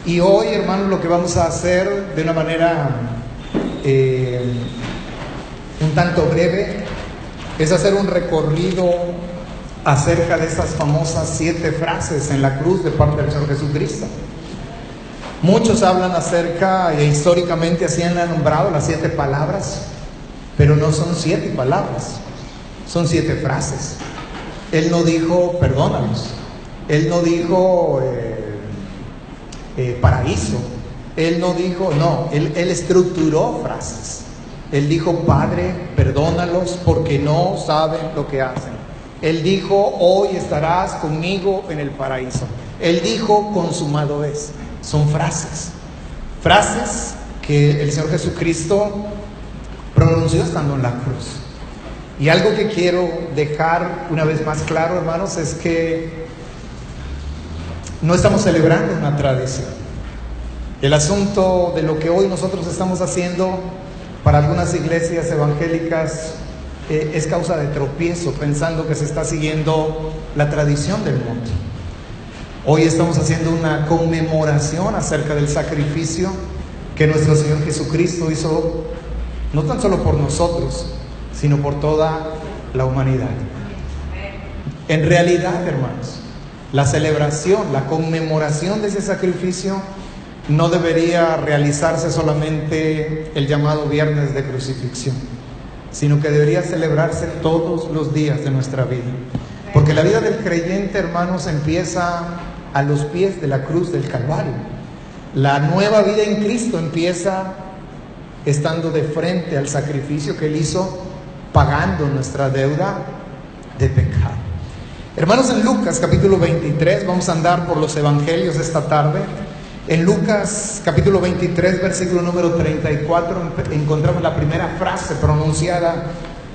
Y hoy, hermanos, lo que vamos a hacer de una manera un tanto breve es hacer un recorrido acerca de esas famosas 7 frases en la cruz de parte del Señor Jesucristo. Muchos hablan acerca, e históricamente así han nombrado las 7 palabras, pero no son 7 palabras, son 7 frases. Él no dijo perdónalos, Él no dijo paraíso, Él no dijo, no, él estructuró frases. Él dijo, Padre, perdónalos porque no saben lo que hacen. Él dijo, hoy estarás conmigo en el paraíso. Él dijo, consumado es. Son frases que el Señor Jesucristo pronunció estando en la cruz. Y algo que quiero dejar una vez más claro, hermanos, es que no estamos celebrando una tradición. El asunto de lo que hoy nosotros estamos haciendo para algunas iglesias evangélicas es causa de tropiezo, pensando que se está siguiendo la tradición del mundo. Hoy estamos haciendo una conmemoración acerca del sacrificio que nuestro Señor Jesucristo hizo, no tan solo por nosotros, sino por toda la humanidad. En realidad, hermanos, la celebración, la conmemoración de ese sacrificio no debería realizarse solamente el llamado viernes de crucifixión, sino que debería celebrarse todos los días de nuestra vida. Porque la vida del creyente, hermanos, empieza a los pies de la cruz del Calvario. La nueva vida en Cristo empieza estando de frente al sacrificio que Él hizo, pagando nuestra deuda de pecado. Hermanos, en Lucas capítulo 23, vamos a andar por los evangelios esta tarde. En Lucas capítulo 23, versículo número 34, encontramos la primera frase pronunciada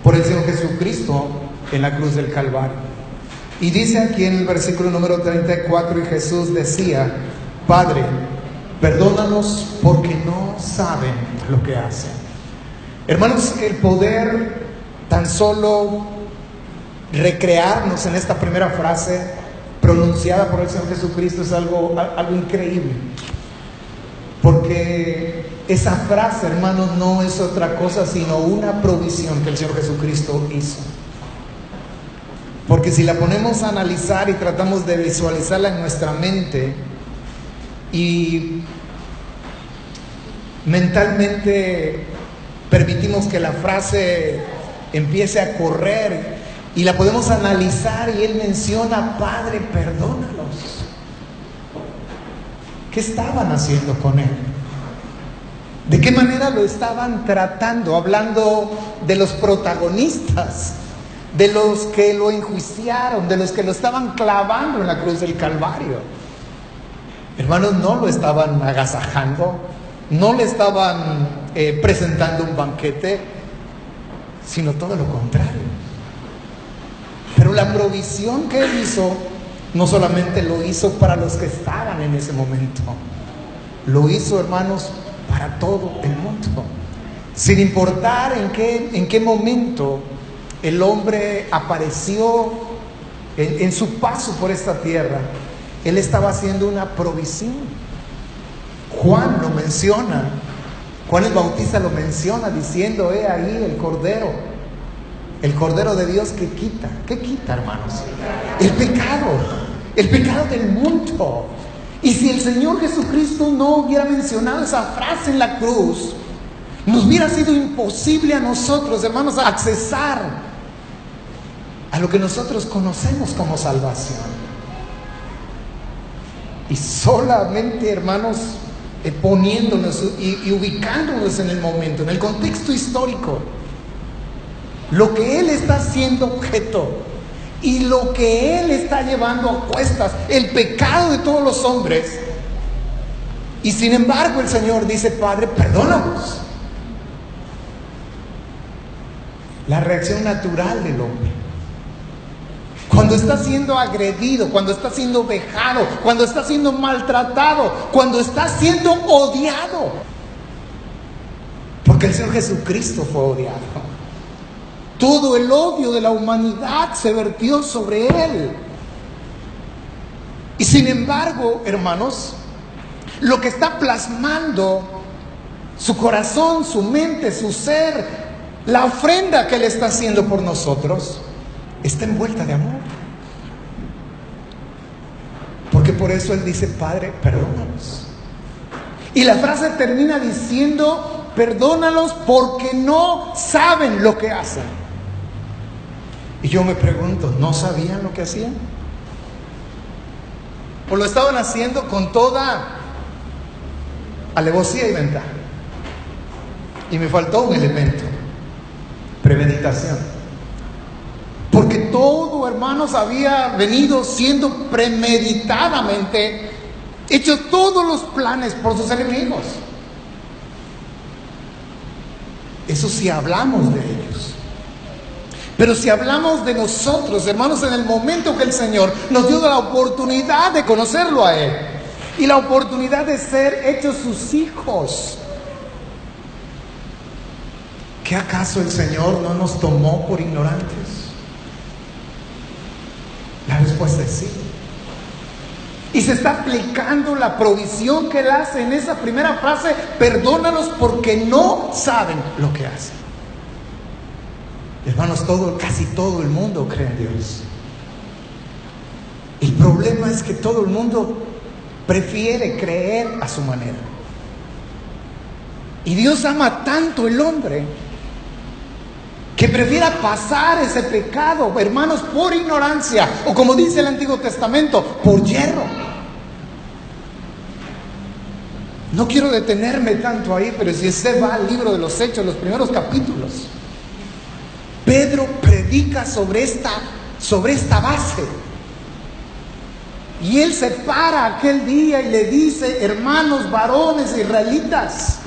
por el Señor Jesucristo en la cruz del Calvario. Y dice aquí en el versículo número 34, y Jesús decía, Padre, perdónalos porque no saben lo que hacen. Hermanos, el poder tan solo recrearnos en esta primera frase pronunciada por el Señor Jesucristo es algo increíble. Porque esa frase, hermanos, no es otra cosa sino una provisión que el Señor Jesucristo hizo. Porque si la ponemos a analizar y tratamos de visualizarla en nuestra mente y mentalmente permitimos que la frase empiece a correr y la podemos analizar, y Él menciona, Padre, perdónalos. ¿Qué estaban haciendo con Él? ¿De qué manera lo estaban tratando? Hablando de los protagonistas, de los que lo enjuiciaron, de los que lo estaban clavando en la cruz del Calvario. Hermanos, no lo estaban agasajando, no le estaban presentando un banquete, sino todo lo contrario. Pero la provisión que Él hizo, no solamente lo hizo para los que estaban en ese momento, lo hizo, hermanos, para todo el mundo. Sin importar en qué momento el hombre apareció en su paso por esta tierra, Él estaba haciendo una provisión. Juan lo menciona, Juan el Bautista lo menciona diciendo, ahí el Cordero de Dios que quita. ¿Qué quita, hermanos? El pecado del mundo. Y si el Señor Jesucristo no hubiera mencionado esa frase en la cruz, nos hubiera sido imposible a nosotros, hermanos, accesar a lo que nosotros conocemos como salvación. Y solamente, hermanos, poniéndonos y ubicándonos en el momento, en el contexto histórico, lo que Él está haciendo objeto y lo que Él está llevando a cuestas, el pecado de todos los hombres. Y sin embargo el Señor dice, Padre, perdónalos. La reacción natural del hombre, cuando está siendo agredido, cuando está siendo vejado, cuando está siendo maltratado, cuando está siendo odiado, porque el Señor Jesucristo fue odiado. Todo el odio de la humanidad se vertió sobre Él. Y sin embargo, hermanos, lo que está plasmando su corazón, su mente, su ser, la ofrenda que Él está haciendo por nosotros, está envuelta de amor. Porque por eso Él dice: Padre, perdónalos. Y la frase termina diciendo: perdónalos porque no saben lo que hacen. Y yo me pregunto, ¿no sabían lo que hacían? ¿O lo estaban haciendo con toda alevosía y ventaja? Y me faltó un elemento: premeditación. Porque todo, hermanos, había venido siendo premeditadamente hecho, todos los planes por sus enemigos. Eso si hablamos de ellos. Pero si hablamos de nosotros, hermanos, en el momento que el Señor nos dio la oportunidad de conocerlo a Él y la oportunidad de ser hechos sus hijos, ¿qué acaso el Señor no nos tomó por ignorantes? La respuesta es sí. Y se está aplicando la provisión que Él hace en esa primera frase: perdónalos porque no saben lo que hacen. Hermanos, casi todo el mundo cree en Dios. El problema es que todo el mundo prefiere creer a su manera. Y Dios ama tanto al hombre que prefiera pasar ese pecado, hermanos, por ignorancia, o como dice el Antiguo Testamento, por yerro. No quiero detenerme tanto ahí, pero si usted va al libro de los Hechos, los primeros capítulos, Pedro predica sobre esta base. Y él se para aquel día y le dice: hermanos varones israelitas,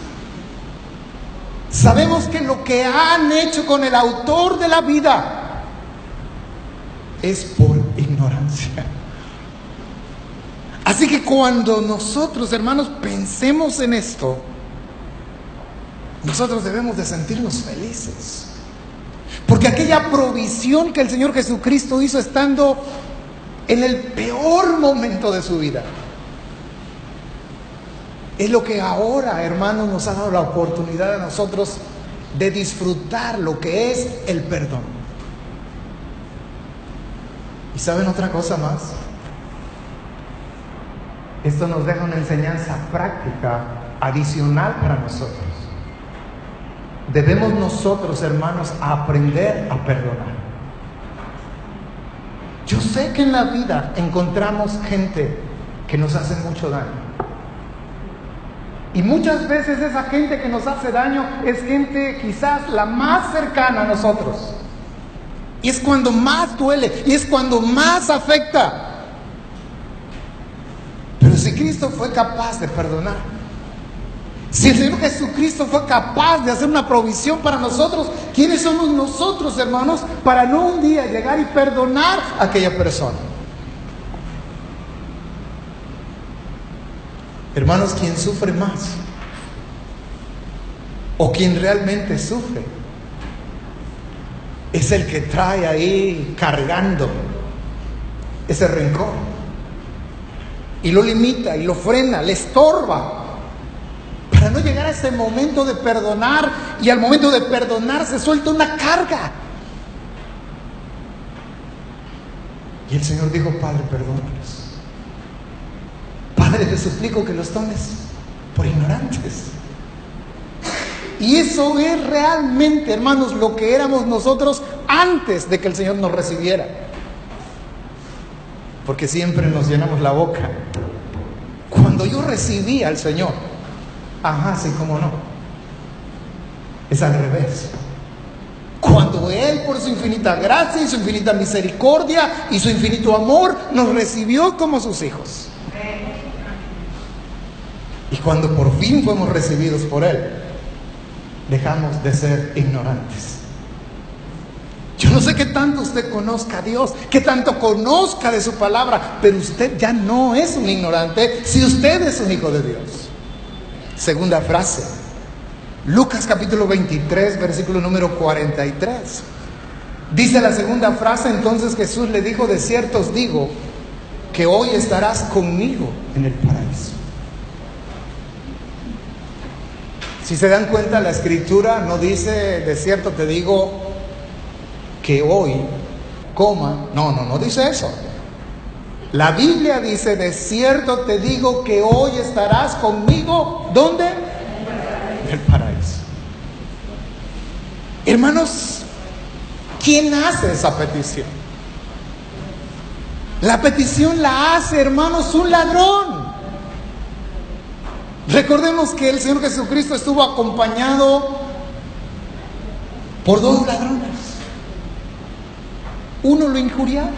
sabemos que lo que han hecho con el autor de la vida es por ignorancia. Así que cuando nosotros, hermanos, pensemos en esto, nosotros debemos de sentirnos felices. Porque aquella provisión que el Señor Jesucristo hizo estando en el peor momento de su vida, es lo que ahora, hermanos, nos ha dado la oportunidad a nosotros de disfrutar lo que es el perdón. ¿Y saben otra cosa más? Esto nos deja una enseñanza práctica adicional para nosotros. Debemos nosotros, hermanos, aprender a perdonar. Yo sé que en la vida encontramos gente que nos hace mucho daño. Y muchas veces esa gente que nos hace daño es gente quizás la más cercana a nosotros. Y es cuando más duele, y es cuando más afecta. Pero si Cristo fue capaz de perdonar, si el Señor Jesucristo fue capaz de hacer una provisión para nosotros, ¿quiénes somos nosotros, hermanos, para no un día llegar y perdonar a aquella persona? Hermanos, ¿quién sufre más? ¿O quien realmente sufre? Es el que trae ahí cargando ese rencor y lo limita y lo frena, le estorba, para no llegar a ese momento de perdonar, y al momento de perdonar se suelta una carga. Y el Señor dijo: Padre, perdónalos. Padre, te suplico que los tomes por ignorantes. Y eso es realmente, hermanos, lo que éramos nosotros antes de que el Señor nos recibiera. Porque siempre nos llenamos la boca. Cuando yo recibí al Señor, ajá, sí, cómo no. Es al revés. Cuando Él, por su infinita gracia y su infinita misericordia y su infinito amor, nos recibió como sus hijos. Y cuando por fin fuimos recibidos por Él, dejamos de ser ignorantes. Yo no sé qué tanto usted conozca a Dios, qué tanto conozca de su palabra, pero usted ya no es un ignorante si usted es un hijo de Dios. Segunda frase, Lucas capítulo 23, versículo número 43. Dice la segunda frase: entonces Jesús le dijo: de cierto os digo que hoy estarás conmigo en el paraíso. Si se dan cuenta, la Escritura no dice, de cierto te digo que hoy coma. No dice eso. La Biblia dice, de cierto te digo que hoy estarás conmigo. ¿Dónde? En el paraíso. Hermanos, ¿quién hace esa petición? La petición la hace, hermanos, un ladrón. Recordemos que el Señor Jesucristo estuvo acompañado por dos ladrones. Uno lo injuriaba,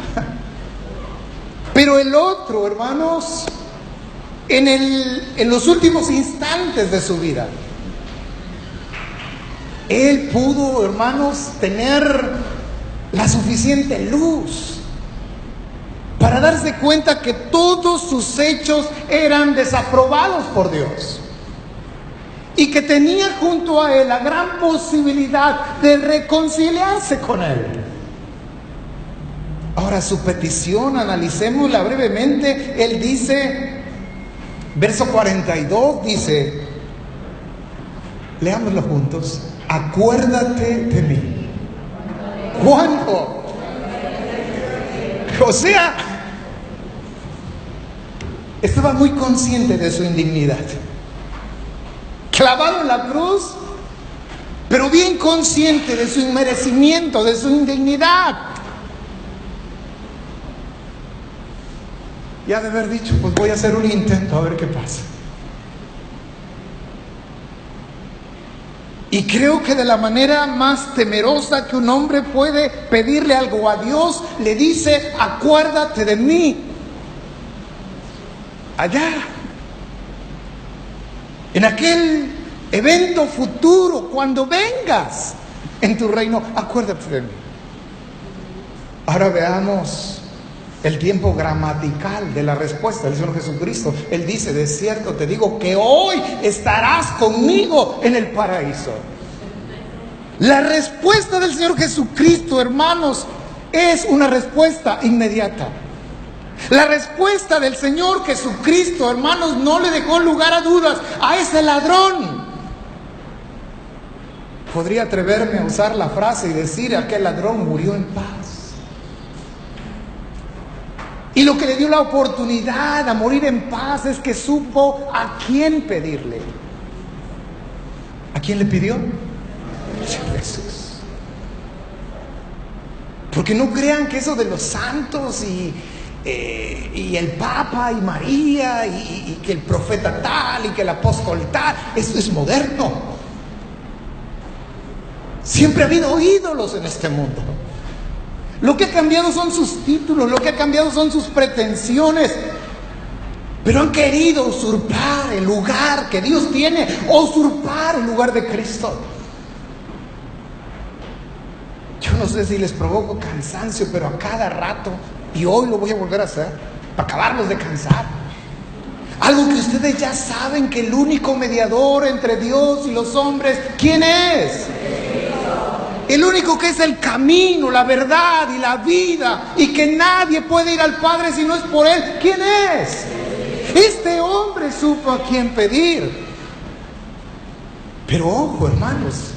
pero el otro, hermanos, en los últimos instantes de su vida, él pudo, hermanos, tener la suficiente luz para darse cuenta que todos sus hechos eran desaprobados por Dios y que tenía junto a él la gran posibilidad de reconciliarse con él. Ahora, su petición, analicémosla brevemente. Él dice, verso 42, dice, leámoslo juntos: acuérdate de mí. ¿Cuándo? O sea, estaba muy consciente de su indignidad, clavado en la cruz, pero bien consciente de su inmerecimiento, de su indignidad. Ya de haber dicho, pues voy a hacer un intento a ver qué pasa. Y creo que de la manera más temerosa que un hombre puede pedirle algo a Dios, le dice, acuérdate de mí. Allá, en aquel evento futuro, cuando vengas en tu reino, acuérdate de mí. Ahora veamos el tiempo gramatical de la respuesta del Señor Jesucristo. Él dice, de cierto te digo que hoy estarás conmigo en el paraíso. La respuesta del Señor Jesucristo, hermanos, es una respuesta inmediata. La respuesta del Señor Jesucristo, hermanos, no le dejó lugar a dudas a ese ladrón. Podría atreverme a usar la frase y decir, aquel ladrón murió en paz. Y lo que le dio la oportunidad a morir en paz es que supo a quién pedirle. ¿A quién le pidió? A Jesús. Porque no crean que eso de los santos y el Papa y María y que el profeta tal y que el apóstol tal, eso es moderno. Siempre ha habido ídolos en este mundo. Lo que ha cambiado son sus títulos, lo que ha cambiado son sus pretensiones, pero han querido usurpar el lugar que Dios tiene, o usurpar el lugar de Cristo. Yo no sé si les provoco cansancio, pero a cada rato, y hoy lo voy a volver a hacer, para acabarlos de cansar. Algo que ustedes ya saben, que el único mediador entre Dios y los hombres, ¿quién es? El único que es el camino, la verdad y la vida, y que nadie puede ir al Padre si no es por Él. ¿Quién es? Este hombre supo a quién pedir. Pero ojo, hermanos,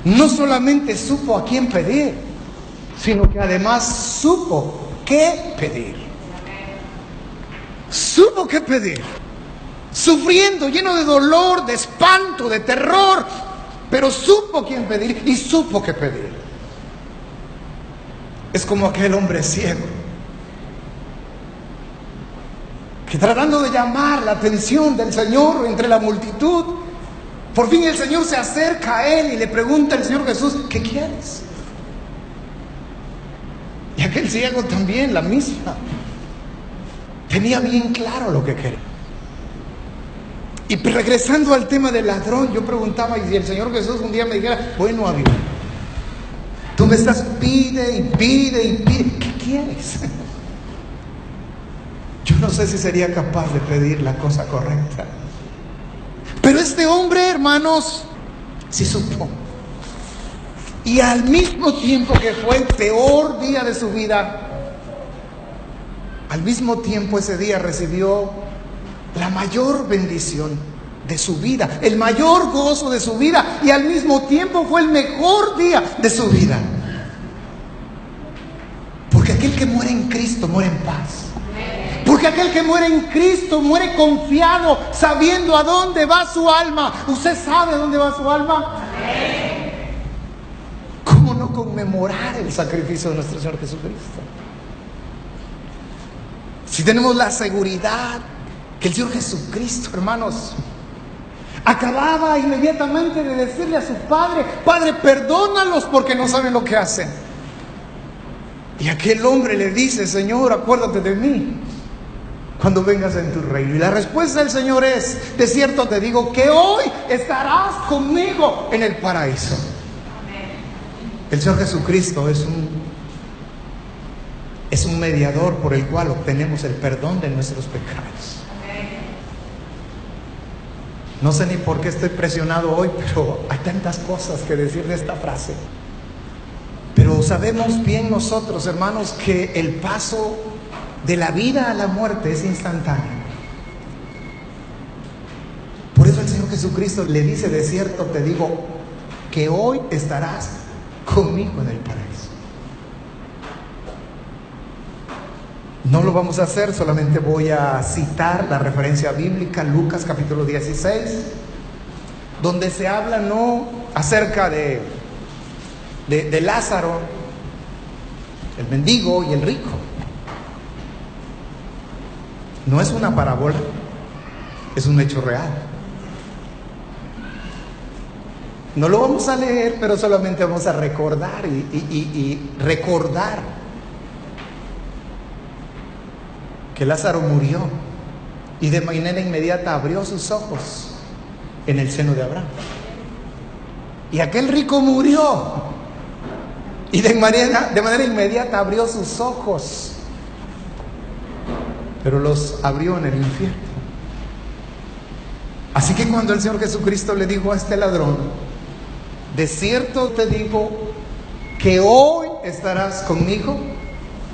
no solamente supo a quién pedir, sino que además supo qué pedir. Supo qué pedir. Sufriendo, lleno de dolor, de espanto, de terror, pero supo quién pedir y supo qué pedir. Es como aquel hombre ciego que, tratando de llamar la atención del Señor entre la multitud, por fin el Señor se acerca a él y le pregunta al Señor Jesús, ¿qué quieres? Y aquel ciego también, la misma, tenía bien claro lo que quería. Y regresando al tema del ladrón, yo preguntaba, y si el Señor Jesús un día me dijera, bueno, amigo, tú me estás pide y pide y pide, ¿qué quieres? Yo no sé si sería capaz de pedir la cosa correcta. Pero este hombre, hermanos, sí supo. Y al mismo tiempo que fue el peor día de su vida, al mismo tiempo ese día recibió la mayor bendición. de su vida, el mayor gozo de su vida, y al mismo tiempo fue el mejor día de su vida. Porque aquel que muere en Cristo muere en paz. Porque aquel que muere en Cristo muere confiado, sabiendo a dónde va su alma. ¿Usted sabe a dónde va su alma? ¿Cómo no conmemorar el sacrificio de nuestro Señor Jesucristo? Si tenemos la seguridad que el Señor Jesucristo, hermanos, acababa inmediatamente de decirle a su Padre: Padre, perdónalos porque no saben lo que hacen. Y aquel hombre le dice: Señor, acuérdate de mí cuando vengas en tu reino. Y la respuesta del Señor es: de cierto te digo que hoy estarás conmigo en el paraíso. El Señor Jesucristo es un mediador por el cual obtenemos el perdón de nuestros pecados. No sé ni por qué estoy presionado hoy, pero hay tantas cosas que decir de esta frase. Pero sabemos bien nosotros, hermanos, que el paso de la vida a la muerte es instantáneo. Por eso el Señor Jesucristo le dice: de cierto te digo que hoy estarás conmigo en el paraíso. No lo vamos a hacer, solamente voy a citar la referencia bíblica, Lucas capítulo 16, donde se habla no acerca de Lázaro, el mendigo y el rico. No es una parábola, es un hecho real. No lo vamos a leer, pero solamente vamos a recordar y recordar que Lázaro murió y de manera inmediata abrió sus ojos en el seno de Abraham. Y aquel rico murió y de manera inmediata abrió sus ojos, pero los abrió en el infierno. Así que cuando el Señor Jesucristo le dijo a este ladrón: de cierto te digo que hoy estarás conmigo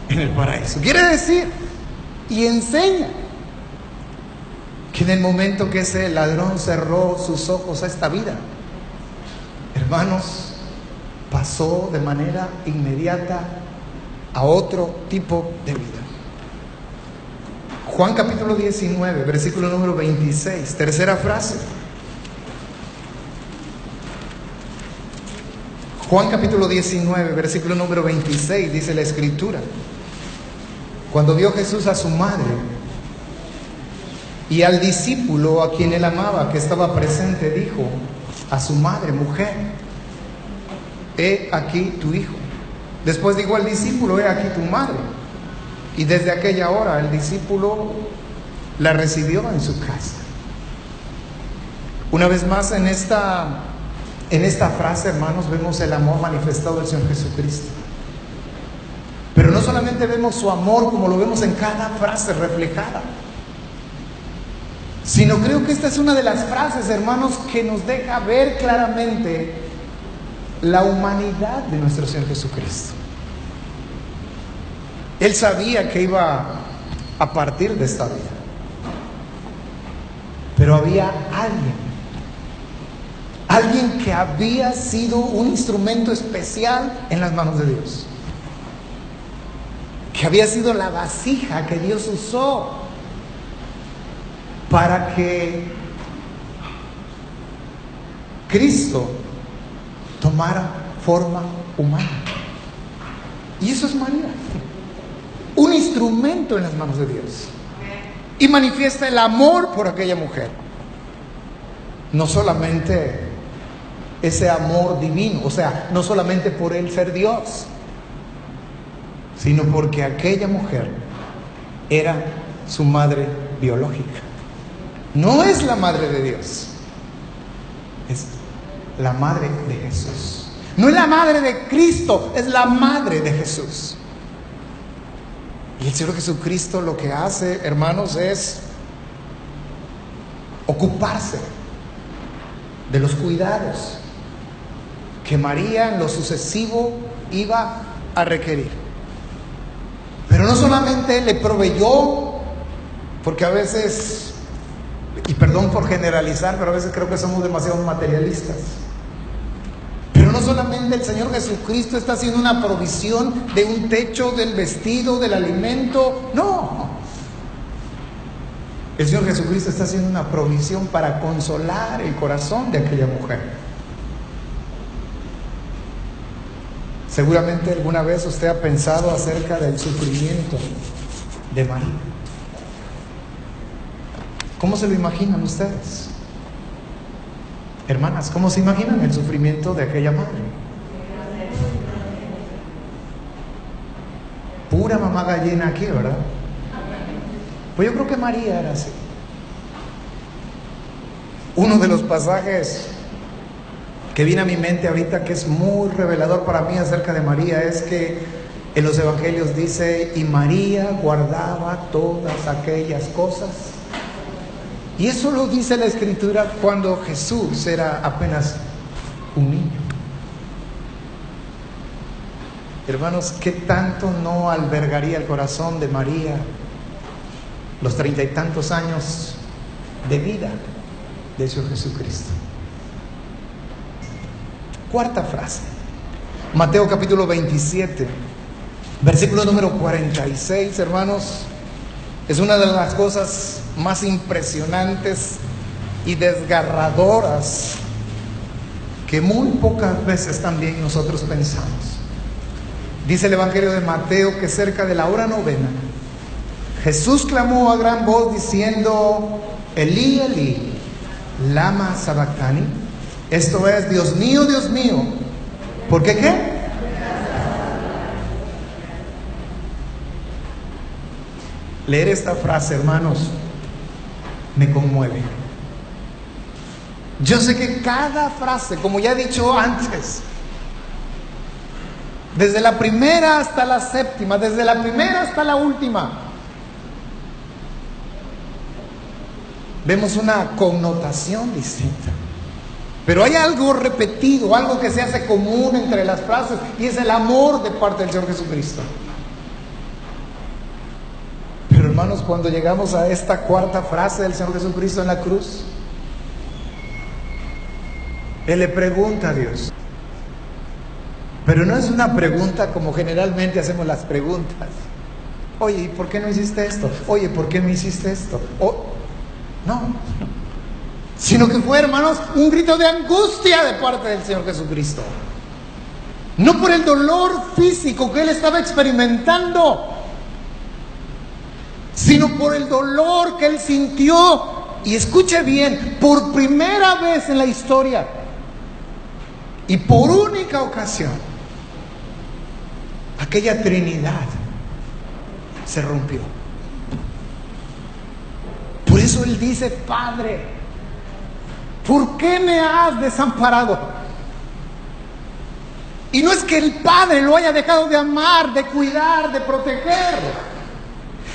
en el paraíso, quiere decir, y enseña, que en el momento que ese ladrón cerró sus ojos a esta vida, hermanos, pasó de manera inmediata a otro tipo de vida. Juan capítulo 19, versículo número 26, tercera frase. Juan capítulo 19, versículo número 26, dice la Escritura: cuando vio Jesús a su madre y al discípulo a quien él amaba que estaba presente, dijo a su madre: mujer, he aquí tu hijo. Después dijo al discípulo: he aquí tu madre. Y desde aquella hora el discípulo la recibió en su casa. Una vez más en esta frase, hermanos, vemos el amor manifestado del Señor Jesucristo. Pero no solamente vemos su amor como lo vemos en cada frase reflejada, sino creo que esta es una de las frases, hermanos, que nos deja ver claramente la humanidad de nuestro Señor Jesucristo. Él sabía que iba a partir de esta vida, pero había alguien que había sido un instrumento especial en las manos de Dios, que había sido la vasija que Dios usó para que Cristo tomara forma humana. Y eso es María, un instrumento en las manos de Dios, y manifiesta el amor por aquella mujer. No solamente ese amor divino, o sea, no solamente por él ser Dios, sino porque aquella mujer era su madre biológica. No es la madre de Dios, es la madre de Jesús. No es la madre de Cristo, es la madre de Jesús. Y el Señor Jesucristo lo que hace, hermanos, es ocuparse de los cuidados que María en lo sucesivo iba a requerir. Pero no solamente le proveyó, porque a veces Y perdón por generalizar, pero a veces creo que somos demasiado materialistas. Pero no solamente el Señor Jesucristo está haciendo una provisión de un techo, del vestido, del alimento. No. El Señor Jesucristo está haciendo una provisión para consolar el corazón de aquella mujer. Seguramente alguna vez usted ha pensado acerca del sufrimiento de María. ¿Cómo se lo imaginan ustedes? Hermanas, ¿cómo se imaginan el sufrimiento de aquella madre? Pura mamá gallina aquí, ¿verdad? Pues yo creo que María era así. Uno de los pasajes que viene a mi mente ahorita, que es muy revelador para mí acerca de María, es que en los evangelios dice: y María guardaba todas aquellas cosas. Y eso lo dice la Escritura cuando Jesús era apenas un niño. Hermanos, ¿qué tanto no albergaría el corazón de María los 30 y tantos años de vida de su Jesucristo? Cuarta frase, Mateo capítulo 27, versículo número 46, hermanos. Es una de las cosas más impresionantes y desgarradoras que muy pocas veces también nosotros pensamos. Dice el Evangelio de Mateo que cerca de la hora novena, Jesús clamó a gran voz diciendo: Elí, Elí, lama sabactani. Esto es: Dios mío, ¿por qué? Leer esta frase, hermanos, me conmueve. Yo sé que cada frase, como ya he dicho antes, desde la primera hasta la séptima, desde la primera hasta la última, vemos una connotación distinta. Pero hay algo repetido, algo que se hace común entre las frases, y es el amor de parte del Señor Jesucristo. Pero hermanos, cuando llegamos a esta cuarta frase del Señor Jesucristo en la cruz, Él le pregunta a Dios. Pero no es una pregunta como generalmente hacemos las preguntas. Oye, ¿y por qué no hiciste esto? Oye, ¿por qué no hiciste esto? No. Sino que fue, hermanos, un grito de angustia de parte del Señor Jesucristo. No por el dolor físico que Él estaba experimentando, sino por el dolor que Él sintió. Y escuche bien, por primera vez en la historia y por única ocasión, aquella Trinidad se rompió. Por eso Él dice: Padre, ¿por qué me has desamparado? Y no es que el Padre lo haya dejado de amar, de cuidar, de proteger,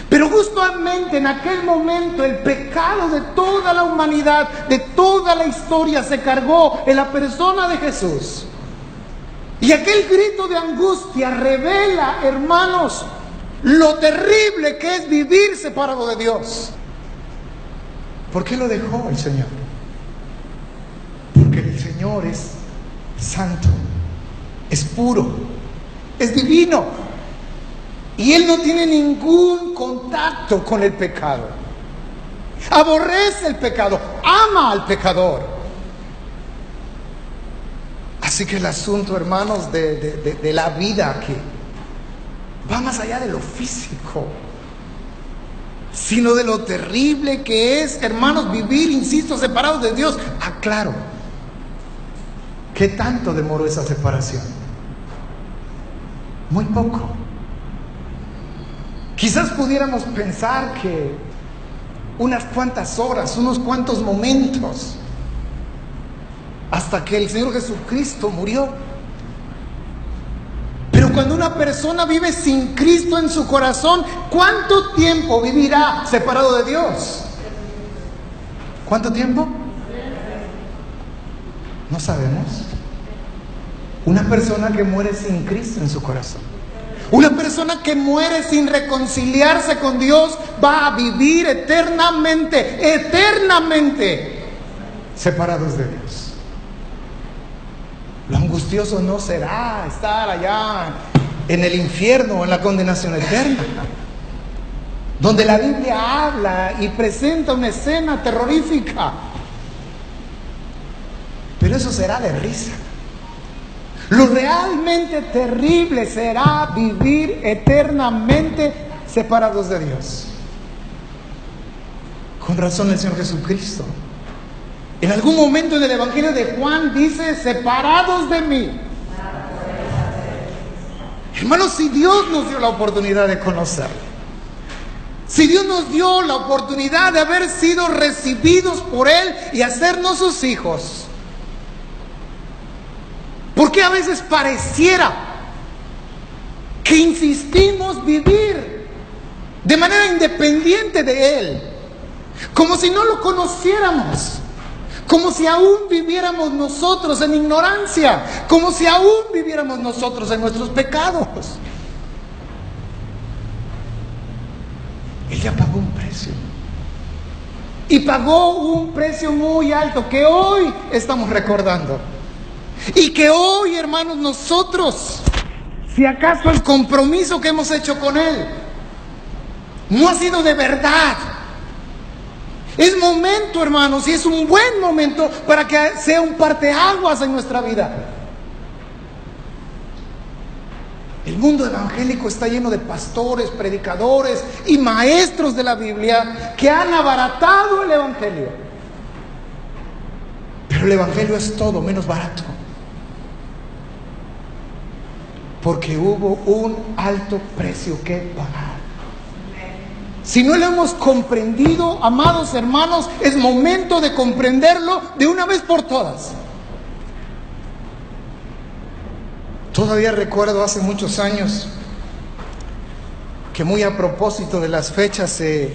pero justamente en aquel momento el pecado de toda la humanidad, de toda la historia, se cargó en la persona de Jesús. Y aquel grito de angustia revela, hermanos, lo terrible que es vivir separado de Dios. ¿Por qué lo dejó el Señor? Porque el Señor es santo, es puro, es divino. Y Él no tiene ningún contacto con el pecado. Aborrece el pecado, ama al pecador. Así que el asunto, hermanos, de la vida aquí va más allá de lo físico, sino de lo terrible que es, hermanos, vivir, insisto, separados de Dios. Claro, ¿qué tanto demoró esa separación? Muy poco. Quizás pudiéramos pensar que unas cuantas horas, unos cuantos momentos, hasta que el Señor Jesucristo murió. Pero cuando una persona vive sin Cristo en su corazón, ¿cuánto tiempo vivirá separado de Dios? ¿Cuánto tiempo? No sabemos. Una persona que muere sin Cristo en su corazón, Una persona que muere sin reconciliarse con Dios va a vivir eternamente separados de Dios. Lo angustioso no será estar allá en el infierno o en la condenación eterna, donde la Biblia habla y presenta una escena terrorífica. Pero eso será de risa. Lo realmente terrible será vivir eternamente separados de Dios. Con razón el Señor Jesucristo, en algún momento en el Evangelio de Juan dice: separados de mí. Hermanos, si Dios nos dio la oportunidad de conocerle, si Dios nos dio la oportunidad de haber sido recibidos por Él y hacernos sus hijos, ¿por qué a veces pareciera que insistimos vivir de manera independiente de Él? Como si no lo conociéramos, como si aún viviéramos nosotros en ignorancia, como si aún viviéramos nosotros en nuestros pecados. Él ya pagó un precio. Y pagó un precio muy alto que hoy estamos recordando. Y que hoy, hermanos, nosotros, si acaso el compromiso que hemos hecho con Él no ha sido de verdad, es momento, hermanos, y es un buen momento para que sea un parteaguas en nuestra vida. El mundo evangélico está lleno de pastores, predicadores y maestros de la Biblia que han abaratado el Evangelio. Pero el Evangelio es todo menos barato, porque hubo un alto precio que pagar. Si no lo hemos comprendido, amados hermanos, es momento de comprenderlo de una vez por todas. Todavía recuerdo hace muchos años que, muy a propósito de las fechas, se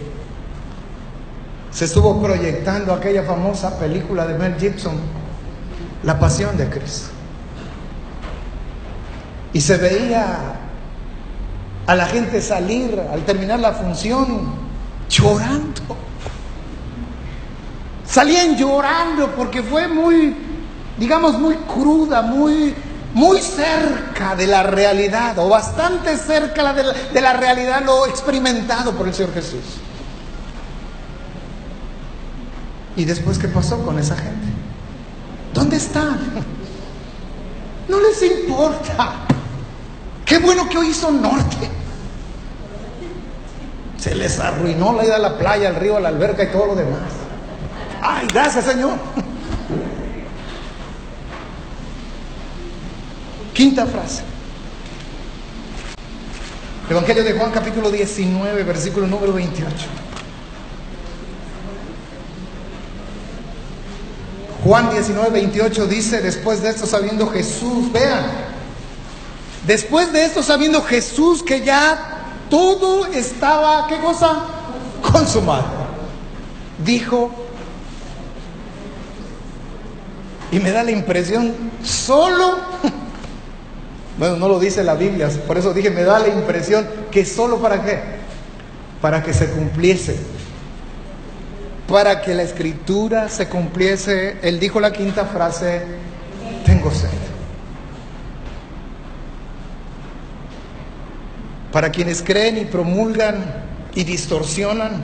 estuvo proyectando aquella famosa película de Mel Gibson, La Pasión de Cristo. Y se veía a la gente salir al terminar la función llorando. Salían llorando porque fue muy, digamos, muy cruda, muy cerca de la realidad, o bastante cerca de la realidad, lo experimentado por el Señor Jesús. ¿Y después qué pasó con esa gente? ¿Dónde están? No les importa. Qué bueno que hoy son norte. Se les arruinó la ida a la playa, al río, a la alberca y todo lo demás. Ay, gracias, Señor. Quinta frase. Evangelio de Juan, capítulo 19, versículo número 28. Juan 19, 28 dice: después de esto, sabiendo Jesús, vean, después de esto, sabiendo Jesús que ya todo estaba, ¿qué cosa? Consumado, dijo, y me da la impresión, solo, bueno, no lo dice la Biblia, por eso dije, me da la impresión que solo, ¿para qué? Para que se cumpliese, para que la escritura se cumpliese. Él dijo la quinta frase: tengo sed. Para quienes creen y promulgan y distorsionan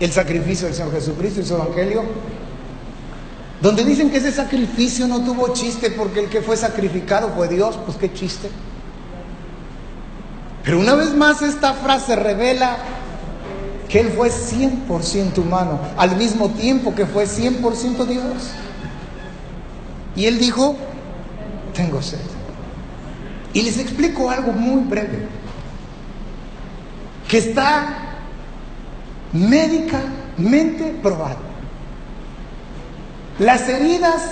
el sacrificio del Señor Jesucristo y su Evangelio, donde dicen que ese sacrificio no tuvo chiste porque el que fue sacrificado fue Dios, pues qué chiste. Pero una vez más esta frase revela que Él fue 100% humano, al mismo tiempo que fue 100% Dios. Y Él dijo: tengo sed. Y les explico algo muy breve, que está médicamente probado. Las heridas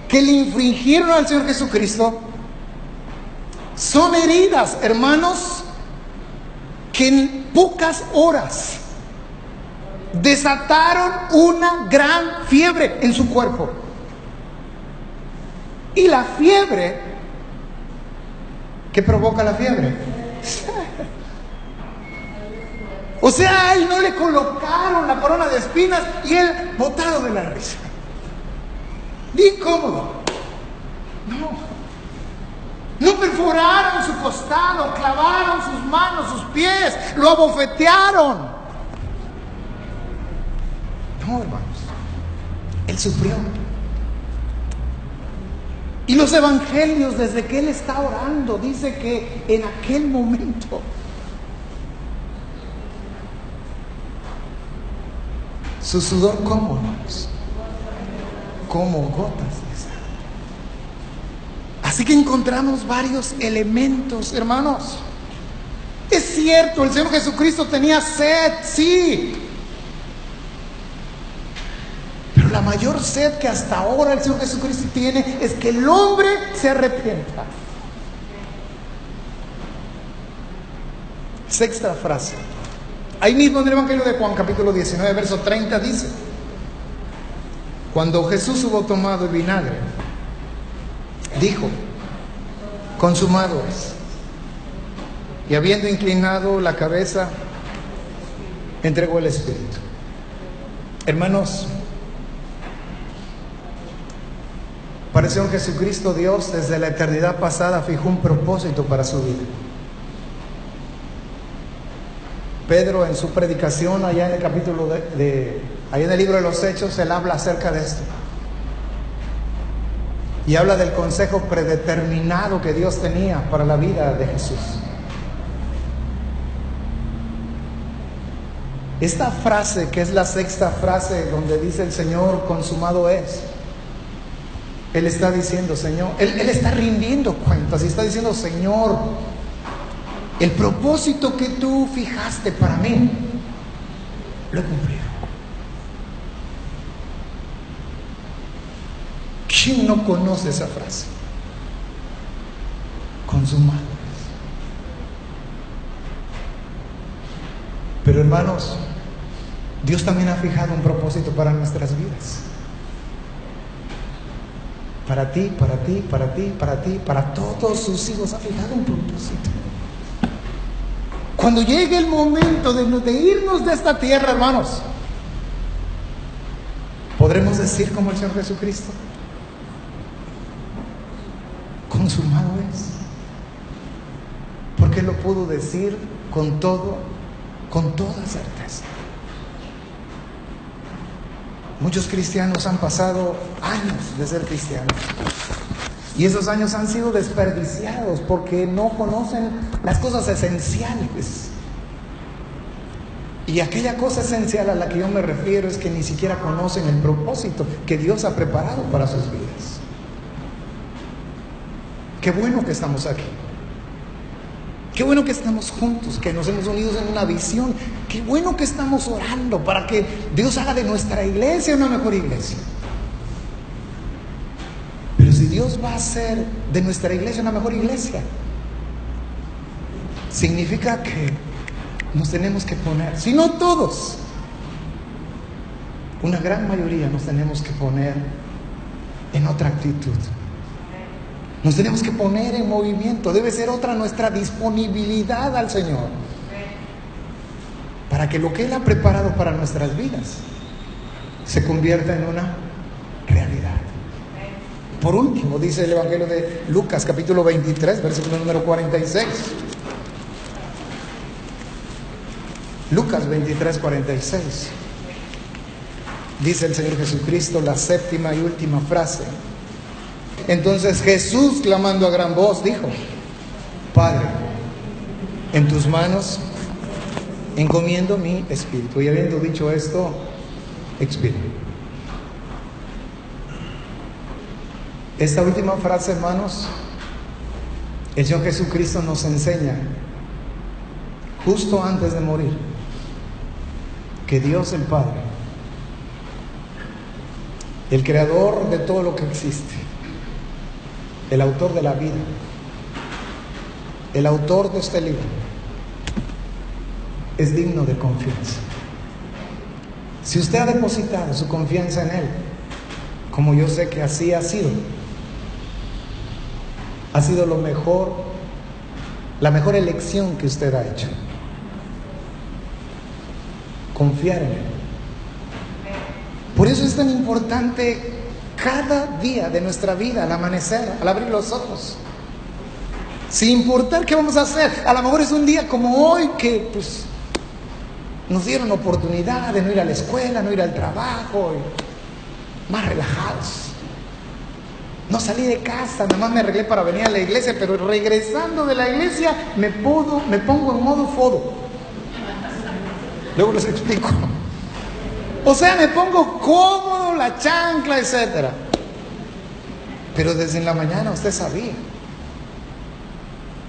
que le infligieron al Señor Jesucristo son heridas, hermanos, que en pocas horas desataron una gran fiebre en su cuerpo. Y la fiebre ¿Qué provoca la fiebre? O sea, a él no le colocaron la corona de espinas y él botado de la risa. Ni incómodo. No perforaron su costado, clavaron sus manos, sus pies, lo abofetearon. No, hermanos. Él sufrió. Y los evangelios, desde que él está orando, dice que en aquel momento su sudor, como hermanos, como gotas de sangre. Así que encontramos varios elementos, hermanos. Es cierto, el Señor Jesucristo tenía sed, sí. Pero la mayor sed que hasta ahora el Señor Jesucristo tiene es que el hombre se arrepienta. Sexta frase. Ahí mismo en el Evangelio de Juan, capítulo 19, verso 30, dice: cuando Jesús hubo tomado el vinagre, dijo: consumado es. Y habiendo inclinado la cabeza, entregó el Espíritu. Hermanos, para el Señor Jesucristo, Dios desde la eternidad pasada fijó un propósito para su vida. Pedro, en su predicación allá en el capítulo allá en el libro de los Hechos, él habla acerca de esto y habla del consejo predeterminado que Dios tenía para la vida de Jesús. Esta frase, que es la sexta frase donde dice el Señor: consumado es, Él está diciendo, Señor, Él está rindiendo cuentas y está diciendo: Señor, el propósito que tú fijaste para mí, lo he cumplido. ¿Quién no conoce esa frase? Consumado es. Pero hermanos, Dios también ha fijado un propósito para nuestras vidas. Para ti, para ti, para ti, para ti, para todos sus hijos ha fijado un propósito. Cuando llegue el momento de irnos de esta tierra, hermanos, podremos decir como el Señor Jesucristo: consumado es. Porque lo pudo decir con toda certeza. Muchos cristianos han pasado años de ser cristianos y esos años han sido desperdiciados porque no conocen las cosas esenciales. Y aquella cosa esencial a la que yo me refiero es que ni siquiera conocen el propósito que Dios ha preparado para sus vidas. Qué bueno que estamos aquí. Qué bueno que estamos juntos, que nos hemos unido en una visión. Qué bueno que estamos orando para que Dios haga de nuestra iglesia una mejor iglesia. Pero si Dios va a hacer de nuestra iglesia una mejor iglesia, significa que nos tenemos que poner, si no todos, una gran mayoría nos tenemos que poner en otra actitud. Nos tenemos que poner en movimiento. Debe ser otra nuestra disponibilidad al Señor, para que lo que Él ha preparado para nuestras vidas se convierta en una realidad. Por último, dice el Evangelio de Lucas, capítulo 23, versículo número 46. Lucas 23, 46. Dice el Señor Jesucristo la séptima y última frase: entonces Jesús, clamando a gran voz, dijo: Padre, en tus manos encomiendo mi espíritu. Y habiendo dicho esto, expiró. Esta última frase, hermanos, el Señor Jesucristo nos enseña justo antes de morir que Dios el Padre, el creador de todo lo que existe, el autor de la vida, el autor de este libro, es digno de confianza. Si usted ha depositado su confianza en Él, como yo sé que así ha sido lo mejor la mejor elección que usted ha hecho. Confiar en Él. Por eso es tan importante cada día de nuestra vida, al amanecer, al abrir los ojos, sin importar qué vamos a hacer. A lo mejor es un día como hoy que pues nos dieron oportunidad de no ir a la escuela, no ir al trabajo, más relajados. No salí de casa, nada más me arreglé para venir a la iglesia, pero regresando de la iglesia me pongo en modo fodo. Luego les explico. O sea, me pongo cómodo, la chancla, etcétera. Pero desde en la mañana usted sabía.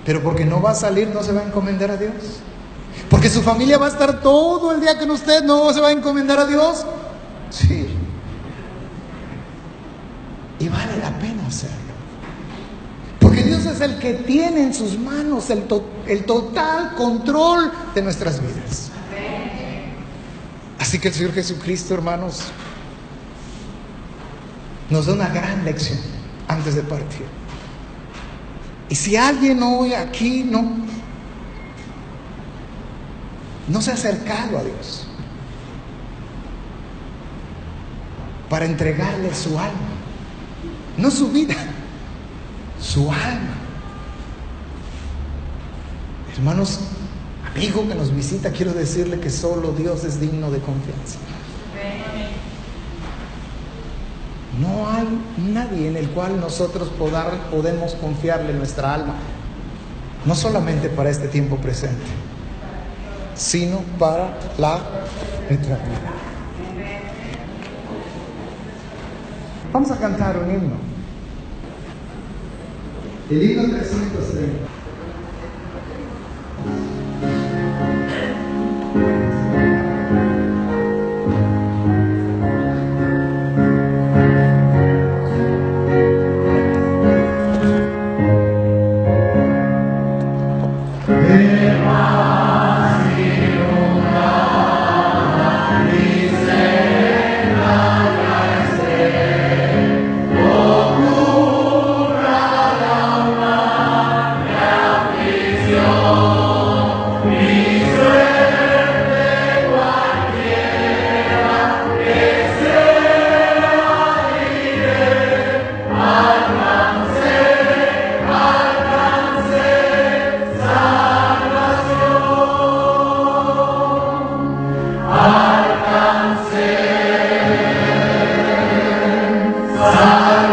Pero porque no va a salir, no se va a encomendar a Dios. Porque su familia va a estar todo el día con usted, no se va a encomendar a Dios. Sí. Y vale la pena hacerlo. Porque Dios es el que tiene en sus manos el total control de nuestras vidas. Así que el Señor Jesucristo, hermanos, nos da una gran lección antes de partir. Y si alguien hoy aquí no se ha acercado a Dios para entregarle su alma, no su vida, su alma. Hermanos, amigo que nos visita, quiero decirle que solo Dios es digno de confianza. No hay nadie en el cual nosotros podemos confiarle nuestra alma, no solamente para este tiempo presente, sino para la eternidad. Vamos a cantar un himno. El himno 330. Alcance salvación.